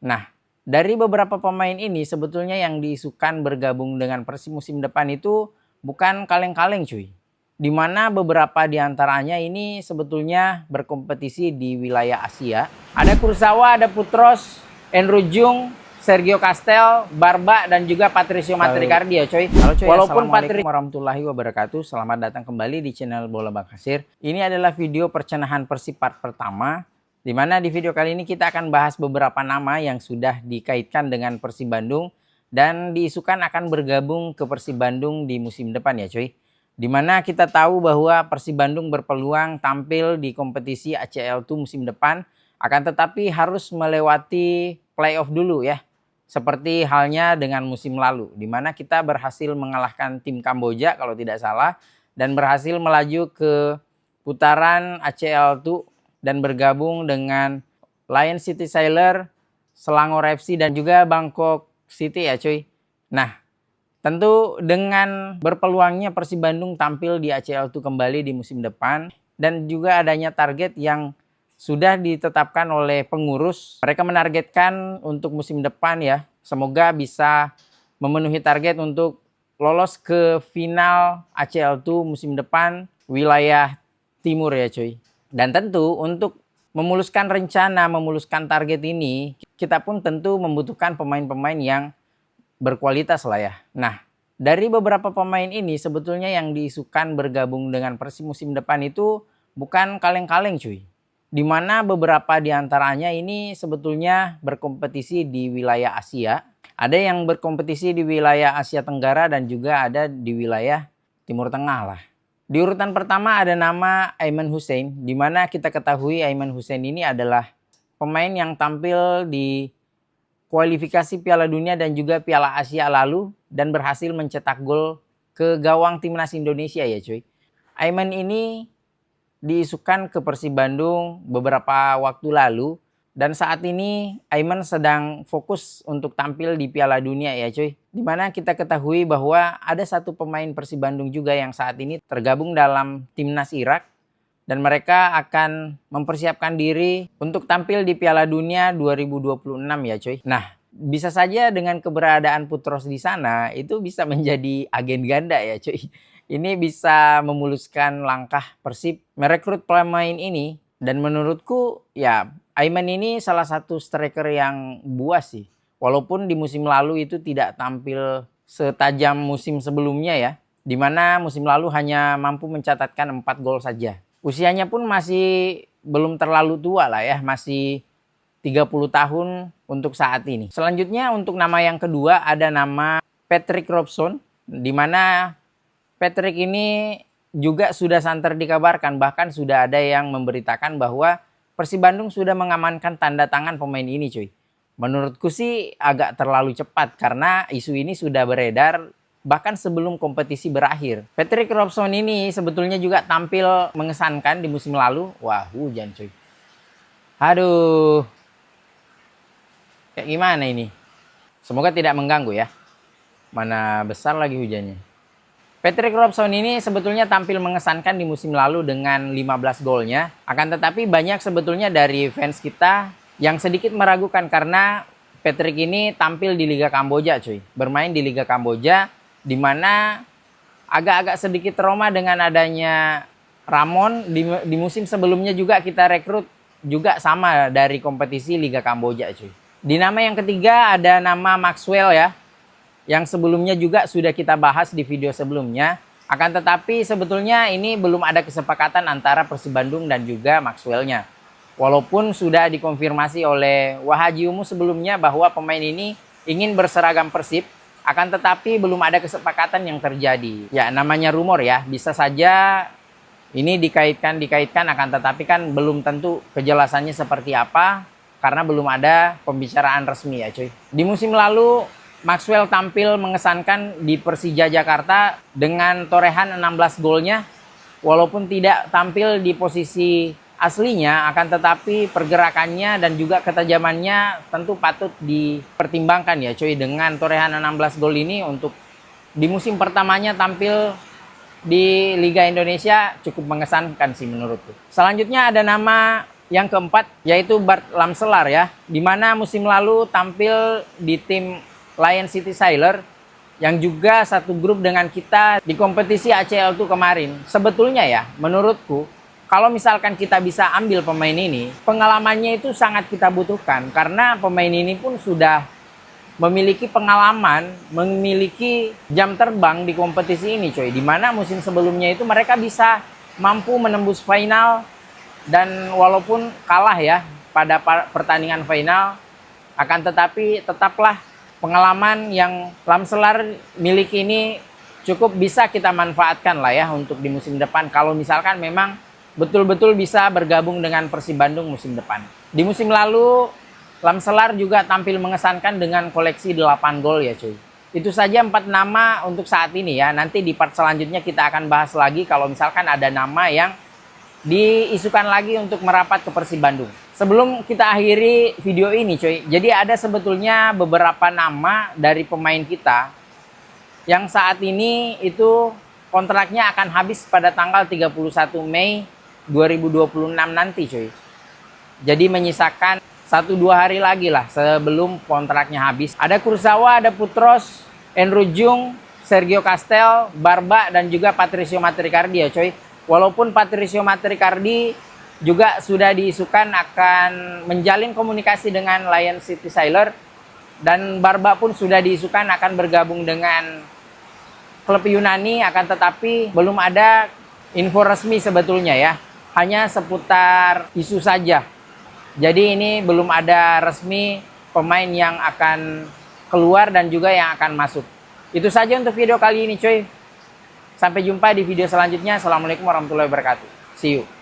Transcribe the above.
Nah, dari beberapa pemain ini sebetulnya yang diisukan bergabung dengan Persib musim depan itu bukan kaleng-kaleng cuy. Dimana beberapa diantaranya ini sebetulnya berkompetisi di wilayah Asia. Ada Kurzawa, ada Putros, Enru Jung, Sergio Castel, Barba, dan juga Patricio Matricardi ya coy. Halo coy, walaupun Assalamualaikum warahmatullahi wabarakatuh. Selamat datang kembali di channel Bola Bakasir. Ini adalah video percenahan Persib part pertama. Di mana di video kali ini kita akan bahas beberapa nama yang sudah dikaitkan dengan Persib Bandung dan diisukan akan bergabung ke Persib Bandung di musim depan ya coy. Di mana kita tahu bahwa Persib Bandung berpeluang tampil di kompetisi ACL II musim depan, akan tetapi harus melewati playoff dulu ya. Seperti halnya dengan musim lalu, di mana kita berhasil mengalahkan tim Kamboja kalau tidak salah dan berhasil melaju ke putaran ACL II dan bergabung dengan Lion City Sailor, Selangor FC dan juga Bangkok City ya cuy. Nah, tentu dengan berpeluangnya Persib Bandung tampil di ACL II kembali di musim depan dan juga adanya target yang sudah ditetapkan oleh pengurus. Mereka menargetkan untuk musim depan ya, semoga bisa memenuhi target untuk lolos ke final ACL II musim depan wilayah timur ya cuy. Dan tentu untuk memuluskan rencana, memuluskan target ini, kita pun tentu membutuhkan pemain-pemain yang berkualitas lah ya. Nah, dari beberapa pemain ini sebetulnya yang diisukan bergabung dengan Persib musim depan itu bukan kaleng-kaleng cuy. Dimana beberapa diantaranya ini sebetulnya berkompetisi di wilayah Asia. Ada yang berkompetisi di wilayah Asia Tenggara dan juga ada di wilayah Timur Tengah lah. Di urutan pertama ada nama Aiman Hussein, di mana kita ketahui Aiman Hussein ini adalah pemain yang tampil di kualifikasi Piala Dunia dan juga Piala Asia lalu dan berhasil mencetak gol ke gawang timnas Indonesia ya cuy. Aiman ini diisukan ke Persib Bandung beberapa waktu lalu dan saat ini Aiman sedang fokus untuk tampil di Piala Dunia ya cuy. Dimana kita ketahui bahwa ada satu pemain Persib Bandung juga yang saat ini tergabung dalam timnas Irak. Dan mereka akan mempersiapkan diri untuk tampil di Piala Dunia 2026 ya cuy. Nah, bisa saja dengan keberadaan Putros di sana itu bisa menjadi agen ganda ya cuy. Ini bisa memuluskan langkah Persib merekrut pemain ini. Dan menurutku ya Aiman ini salah satu striker yang buas sih. Walaupun di musim lalu itu tidak tampil setajam musim sebelumnya ya. Dimana musim lalu hanya mampu mencatatkan 4 gol saja. Usianya pun masih belum terlalu tua lah ya. Masih 30 tahun untuk saat ini. Selanjutnya untuk nama yang kedua ada nama Patrick Robson. Dimana Patrick ini juga sudah santer dikabarkan, bahkan sudah ada yang memberitakan bahwa Persib Bandung sudah mengamankan tanda tangan pemain ini cuy. Menurutku sih agak terlalu cepat karena isu ini sudah beredar bahkan sebelum kompetisi berakhir. Patrick Robson ini sebetulnya juga tampil mengesankan di musim lalu. Wah, hujan cuy. Aduh. Kayak gimana ini? Semoga tidak mengganggu ya. Mana besar lagi hujannya. Patrick Robson ini sebetulnya tampil mengesankan di musim lalu dengan 15 golnya. Akan tetapi banyak sebetulnya dari fans kita yang sedikit meragukan karena Patrick ini tampil di Liga Kamboja cuy. Bermain di Liga Kamboja di mana agak-agak sedikit trauma dengan adanya Ramon. Di musim sebelumnya juga kita rekrut juga sama dari kompetisi Liga Kamboja cuy. Di nama yang ketiga ada nama Maxwell ya. Yang sebelumnya juga sudah kita bahas di video sebelumnya. Akan tetapi sebetulnya ini belum ada kesepakatan antara Persib Bandung dan juga Maxwellnya. Walaupun sudah dikonfirmasi oleh Wahaji Umu sebelumnya bahwa pemain ini ingin berseragam Persib. Akan tetapi belum ada kesepakatan yang terjadi. Ya namanya rumor ya. Bisa saja ini dikaitkan akan tetapi kan belum tentu kejelasannya seperti apa. Karena belum ada pembicaraan resmi ya cuy. Di musim lalu Maxwell tampil mengesankan di Persija Jakarta dengan torehan 16 golnya. Walaupun tidak tampil di posisi aslinya, akan tetapi pergerakannya dan juga ketajamannya tentu patut dipertimbangkan ya cuy. Dengan torehan 16 gol ini untuk di musim pertamanya tampil di Liga Indonesia cukup mengesankan sih menurutku. Selanjutnya ada nama yang keempat yaitu Bart Lamselar ya, dimana musim lalu tampil di tim Lion City Sailor yang juga satu grup dengan kita di kompetisi ACL2 kemarin. Sebetulnya ya, menurutku kalau misalkan kita bisa ambil pemain ini, pengalamannya itu sangat kita butuhkan karena pemain ini pun sudah memiliki pengalaman, memiliki jam terbang di kompetisi ini coy. Dimana musim sebelumnya itu mereka bisa mampu menembus final dan walaupun kalah ya pada pertandingan final, akan tetapi tetaplah pengalaman yang Lamselar miliki ini cukup bisa kita manfaatkan lah ya untuk di musim depan kalau misalkan memang betul-betul bisa bergabung dengan Persib Bandung musim depan. Di musim lalu Lamselar juga tampil mengesankan dengan koleksi 8 gol ya cuy. Itu saja 4 nama untuk saat ini ya. Nanti di part selanjutnya kita akan bahas lagi kalau misalkan ada nama yang diisukan lagi untuk merapat ke Persib Bandung. Sebelum kita akhiri video ini cuy, jadi ada sebetulnya beberapa nama dari pemain kita yang saat ini itu kontraknya akan habis pada tanggal 31 Mei 2026 nanti cuy. Jadi menyisakan 1-2 hari lagi lah sebelum kontraknya habis. Ada Kurzawa, ada Putros, Andrew Jung, Sergio Castel, Barba, dan juga Patricio Matricardi ya coy. Walaupun Patricio Matricardi juga sudah diisukan akan menjalin komunikasi dengan Lion City Sailor. Dan Barba pun sudah diisukan akan bergabung dengan klub Yunani. Akan tetapi belum ada info resmi sebetulnya ya. Hanya seputar isu saja. Jadi ini belum ada resmi pemain yang akan keluar dan juga yang akan masuk. Itu saja untuk video kali ini cuy. Sampai jumpa di video selanjutnya. Assalamualaikum warahmatullahi wabarakatuh. See you.